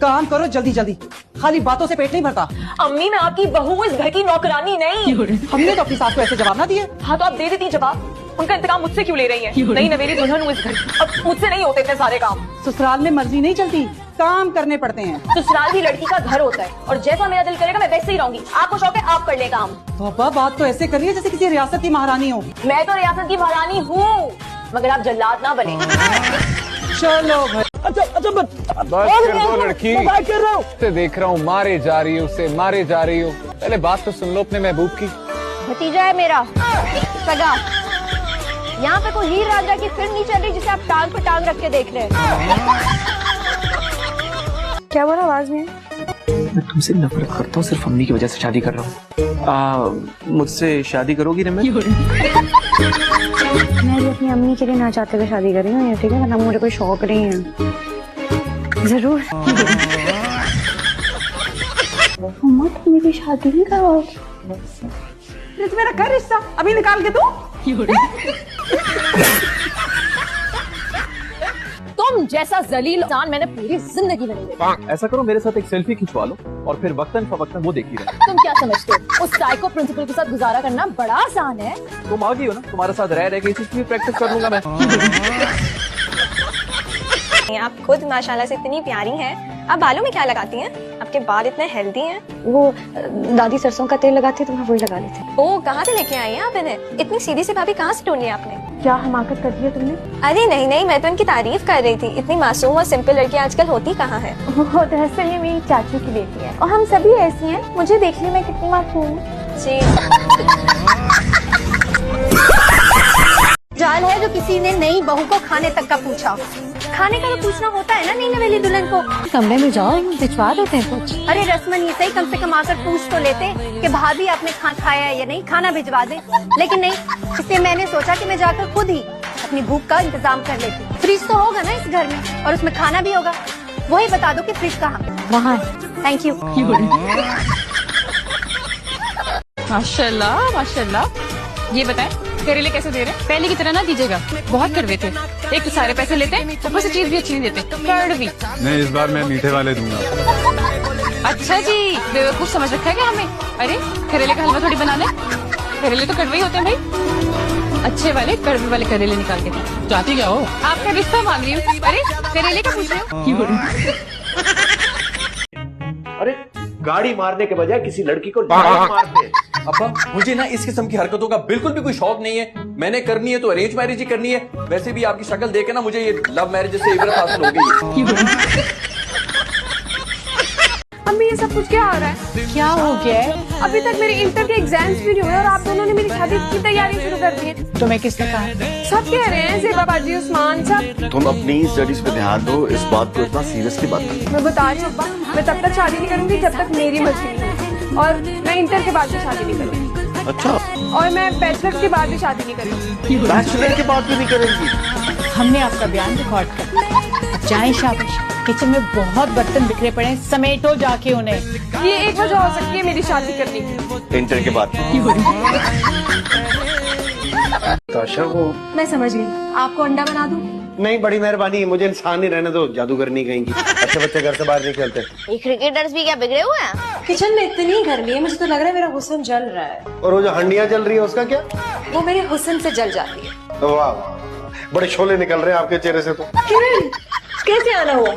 काम करो जल्दी जल्दी, खाली बातों से पेट नहीं भरता। अम्मी मैं आपकी बहू हूँ, इस घर की नौकरानी नहीं। हमने तो अपनी सास को ऐसे जवाब ना दिए। हाँ तो आप दे देती जवाब, उनका इंतकाम मुझसे क्यों ले रही हैं? नहीं न मेरी दुल्हन हूँ इस घर की, अब मुझसे नहीं होते इतने सारे काम। ससुराल में मर्जी नहीं चलती, काम करने पड़ते हैं। ससुराल भी लड़की का घर होता है और जैसा मेरा दिल करेगा मैं वैसे ही रहूंगी। आपको शौक है आप कर ले काम। पापा बात तो ऐसे करिए जैसे किसी रियासत की महारानी हो। मैं तो रियासत की महारानी हूँ, मगर आप जल्लाद ना बने। चलो भाई। बस कर दो लड़की, उसे देख रहा हूँ मारे जा रही हूँ, उसे मारे जा रही हूँ। पहले बात तो सुन लो अपने महबूब की। भतीजा है मेरा सगा। यहाँ पे कोई हीर रांझा की फिल्म नहीं चल रही जिसे आप टांग पे टांग रख के देख रहे हैं। क्या बोला आवाज में? मैं तुमसे नफरत करता हूँ, सिर्फ अम्मी की वजह से शादी कर रहा हूँ। मुझसे शादी करोगी रमेश? मैं भी अपनी अम्मी के लिए ना चाहते हुए शादी कर रही हूँ, ठीक है, वरना मुझे कोई शौक नहीं है। जरूर अम्मा तुम मेरी शादी नहीं करोगी? मेरा कर रिश्ता अभी निकाल के दो। तुम जैसा जलील इंसान मैंने पूरी जिंदगी में नहीं देखा। ऐसा करो मेरे साथ एक सेल्फी खिंचवा लो और फिर वक्तन फवक्तन वो देखती रहे। तुम क्या समझते हो उस साइको प्रिंसिपल के साथ गुजारा करना बड़ा आसान है? तुम आ गई हो ना, तुम्हारे साथ रह रह के इसी चीज प्रैक्टिस कर लूंगा मैं। आप खुद माशाल्लाह से इतनी प्यारी हैं। आप बालों में क्या लगाती हैं? आपके बाल इतने हेल्दी हैं। वो दादी सरसों का तेल लगाती है तो मैं वही लगा लेती हूँ। ओह कहाँ से लेके आई हैं आप इन्हें? इतनी सीधी सी भाभी कहाँ से ढूंढ लिया आपने? क्या हमाकत कर दी है तुमने? अरे नहीं नहीं, मैं तो इनकी तारीफ कर रही थी। इतनी मासूम और सिंपल लड़की आजकल होती कहाँ है? वो दरअसल ये मेरी चाचू की बेटी है और हम सभी ऐसी हैं। मुझे देखने में कितनी मासूम हूँ। जी जाल है जो किसी ने नई बहू को खाने तक का पूछा। खाने का तो पूछना होता है ना नई नवेली दुल्हन को। कमरे में जाओ, भिजवा देते हैं कुछ। अरे रस्मन ये सही, कम से कम आकर पूछ तो लेते कि भाभी आपने खाया है या नहीं, खाना भिजवा दे। लेकिन नहीं, इसलिए मैंने सोचा कि मैं जाकर खुद ही अपनी भूख का इंतजाम कर लेती। फ्रिज तो होगा ना इस घर में और उसमें खाना भी होगा। वही बता दो कि फ्रिज कहाँ? वहाँ। Thank you. माशाल्लाह माशाल्लाह। ये बताएं करेले कैसे दे रहे हैं? पहले की तरह ना दीजिएगा, बहुत कड़वे थे। एक तो सारे पैसे लेते हैं, ऊपर से चीज भी अच्छी नहीं देते, कड़वी। नहीं इस बार मैं मीठे वाले दूंगा। अच्छा जी, बेवकूफ समझ रखा है क्या हमें? अरे करेले का हलवा थोड़ी बनाना है, करेले तो कड़वे ही होते हैं भाई। अच्छे वाले कड़वे वाले करेले निकाल के दो। चाहती क्या हो? आपका रिश्ता मांग रही हूँ। अरे करेले का पूछ रहे हो? अरे गाड़ी मारने के बजाय किसी लड़की को मारते हैं। अब्बा मुझे ना इस किस्म की हरकतों का बिल्कुल भी कोई शौक नहीं है। मैंने करनी है तो अरेंज मैरिज ही करनी है। वैसे भी आपकी शक्ल देख के ना मुझे ये लव मैरिज से इबरत हासिल हो गई है। अम्मी ये सब कुछ क्या हो रहा है? क्या हो गया है? अभी तक मेरे इंटर के एग्जाम्स भी नहीं हुए और आप दोनों ने मेरी शादी की तैयारी शुरू कर दी है। तुम्हें किसने कहा? सब कह रहे हैं, जेबा बाजी, उस्मान सब। तुम अपनी स्टडीज पे ध्यान दो, इस बात को इतना सीरियसली बात करो। मैं बता रही हूँ अब्बा, मैं तब तक शादी नहीं करूंगी जब तक मेरी मर्जी नहीं है। और मैं इंटर के बाद भी शादी नहीं करूंगी। अच्छा, और मैं बैचलर के बाद भी शादी नहीं करूंगी। बैचलर के बाद भी नहीं करेंगी? हमने आपका बयान रिकॉर्ड कर जाए। शाबाश, किचन में बहुत बर्तन बिखरे पड़े हैं, समेटो जाके उन्हें। ये एक वजह हो सकती है मेरी शादी करने की। इंटर के बाद ताशा वो मैं समझ गई, आपको अंडा बना दूं? नहीं, बड़ी मेहरबानी, मुझे इंसान ही रहने दो, जादूगर नहीं कहेंगी। अच्छे बच्चे घर से बाहर नहीं खेलते। ये क्रिकेटर्स भी क्या बिगड़े हुए हैं? किचन में इतनी गर्मी है, मुझे तो लग रहा है मेरा हुस्न जल रहा है। और वो जो हंडियां जल रही है उसका क्या? वो मेरे हुस्न से जल जाती है। वाह, बड़े शोले निकल रहे हैं आपके चेहरे से तो। कैसे आना हुआ?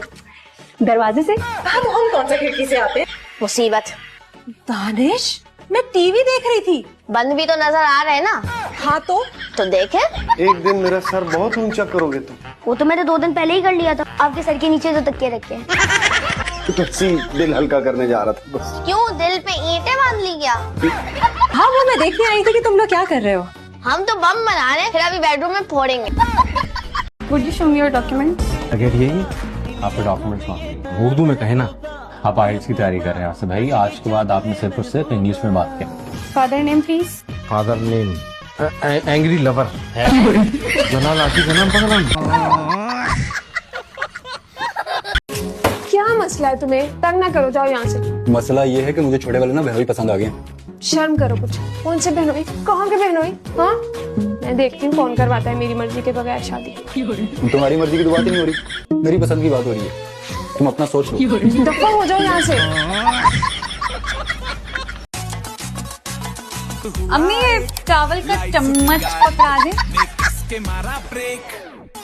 दरवाजे से। हम कौन सा खिड़की से आते हैं? मुसीबत। दानिश, मैं टीवी देख रही थी। बंद भी तो नजर आ रहे हैं ना। हाँ तो देखे। एक दिन मेरा सर बहुत ऊंचा करोगे तुम। वो तो मैंने 2 दिन पहले ही कर लिया था। आपके सर के नीचे जो तकिए रखे हैं। तुझसे दिल हल्का करने जा रहा था बस। क्यों दिल पे ईंटें बांध ली क्या? हाँ वो मैं देखने आई थी कि तुम लोग क्या कर रहे हो। हम तो बम बना रहे हैं, फिर अभी बेडरूम में फोड़ेंगे। Would you show me your documents? अगर यही आपको डॉक्यूमेंट्स मांग उर्दू में कहे ना। आप आइल्स की तैयारी कर रहे हैं आसिफ भाई। आज के बाद आपने सिर्फ और सिर्फ इंग्लिश में बात किया। Father name please? Father name angry lover है। जलाल आशिक का नाम पकड़ा। क्या मसला है तुम्हें? तंग ना करो, जाओ यहाँ से। मसला ये है कि मुझे छोटे वाले ना बहनोई पसंद आ गए। शर्म करो कुछ। कौन से बहनोई? कहाँ के बहनोई? हाँ मैं देखती हूँ कौन करवाता है मेरी मर्जी के बगैर शादी। तुम्हारी मर्जी की तो बात ही नहीं हो रही, मेरी पसंद की बात हो रही है। तुम अपना सोच लो। दफा हो जाओ यहाँ से। अम्मी ये चावल का चम्मच पकड़ा दे।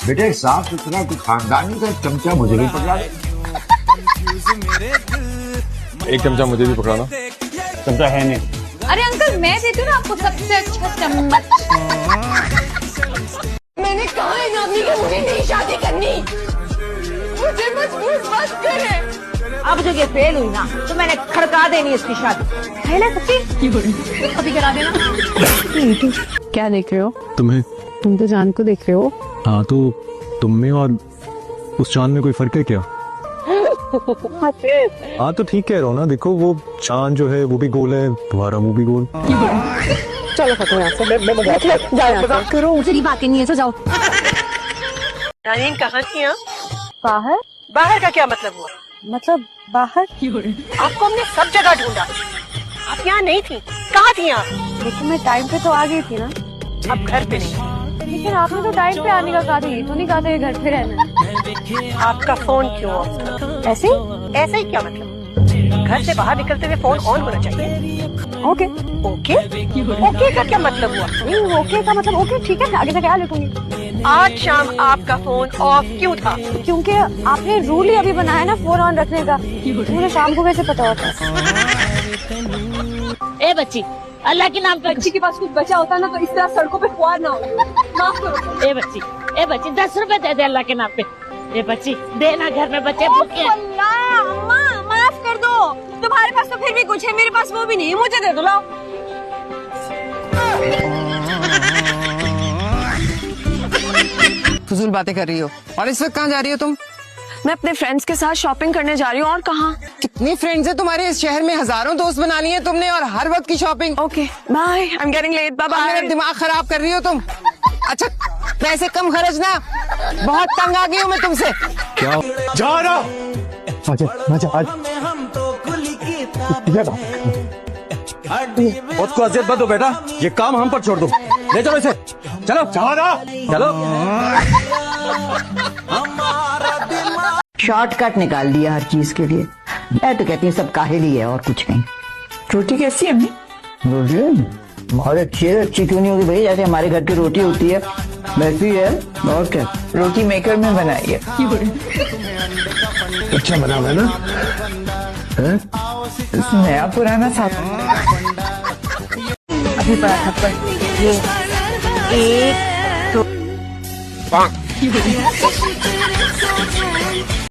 बेटे साफ सुथरा कुछ खानदानी का चमचा मुझे भी पकड़ा दे। एक चमचा मुझे भी पकड़ाना। चमचा है नहीं। अरे अंकल मैं देती हूँ ना आपको सबसे अच्छा चम्मच। मैंने कहा है ना कि मुझे नहीं शादी करनी। मुझे मजबूर मत करे। अब जो ये फेल हुई ना तो मैंने खड़का देनी इसकी शादी। पहले सच्ची अभी करा देना। क्या देख रहे हो? तुम्हें। तुम तो जान को देख रहे हो। हाँ तो तुम में और उस चांद में कोई फर्क है क्या? हाँ तो ठीक कह रहा हूँ ना, देखो वो चांद जो है वो भी गोल है, तुम्हारा मुंह भी गोल। चलो खत्म यहाँ से। मैं मजाक करो। मुझे बातें नहीं है तो जाओ। नानीन कहाँ थी आप? बाहर? बाहर का क्या मतलब हुआ? मतलब बाहर? आपको हमने सब जगह ढूंढा, आप यहाँ नहीं थी। कहाँ थी आप? लेकिन मैं टाइम पे तो आ गई थी ना। आप घर पे नहीं। लेकिन आपने तो टाइम पे आने का कहा था, ये तो नहीं कहा था ये घर पे रहना है। आपका फोन क्यों ऑफ था? ऐसे ऐसा ही क्या मतलब? घर से बाहर निकलते हुए फोन ऑन होना चाहिए। ओके ओके ओके का क्या मतलब हुआ? नहीं, ओके का मतलब ओके ठीक है, आगे से ख्याल रखूंगी। आज शाम आपका फोन ऑफ क्यों था? क्योंकि आपने रूल ही अभी बनाया ना फोन ऑन रखने का, मुझे शाम को कैसे पता होता? ए बच्ची, अल्लाह के नाम पर बच्ची के पास कुछ बचा होता ना तो इस तरह सड़कों पे खुआर ना हो। माफ करो। ए बच्ची 10 रुपए दे दे अल्लाह के नाम पे। ए बच्ची देना, घर में बच्चे भूखे हैं। अल्लाह, अम्मा माफ कर दो। तुम्हारे पास तो फिर भी कुछ है, मेरे पास वो भी नहीं है, मुझे दे दो। लाओ। फजूल बातें कर रही हो। और इस वक्त कहाँ जा रही हो तुम? मैं अपने फ्रेंड्स के साथ शॉपिंग करने जा रही हूँ। और कहाँ? कितनी फ्रेंड्स है तुम्हारे? इस शहर में हजारों दोस्त बना लिए तुमने और हर वक्त की shopping. Okay bye, I am getting late. Bye मेरा बाय। दिमाग खराब कर रही हो तुम। अच्छा पैसे कम खर्चना, बहुत तंग आ गई हूँ मैं तुमसे। क्या जा रहा उसको अजियत मत दो बेटा, ये काम हम पर छोड़ दो। ले चलो इसे, चलो चलो। शॉर्टकट निकाल दिया हर चीज के लिए। मैं तो कहती हूँ सब काहिल ही है और कुछ नहीं। रोटी कैसी है अम्मी? रोटी बहुत अच्छी है। अच्छी क्यों नहीं होगी भाई? जैसे हमारे घर की रोटी होती है वैसी है। और क्या, रोटी मेकर में बनाई है। अच्छा बना हुआ है ना? नया पुराना साथ अभी पड़ा थप्पड़। ये एक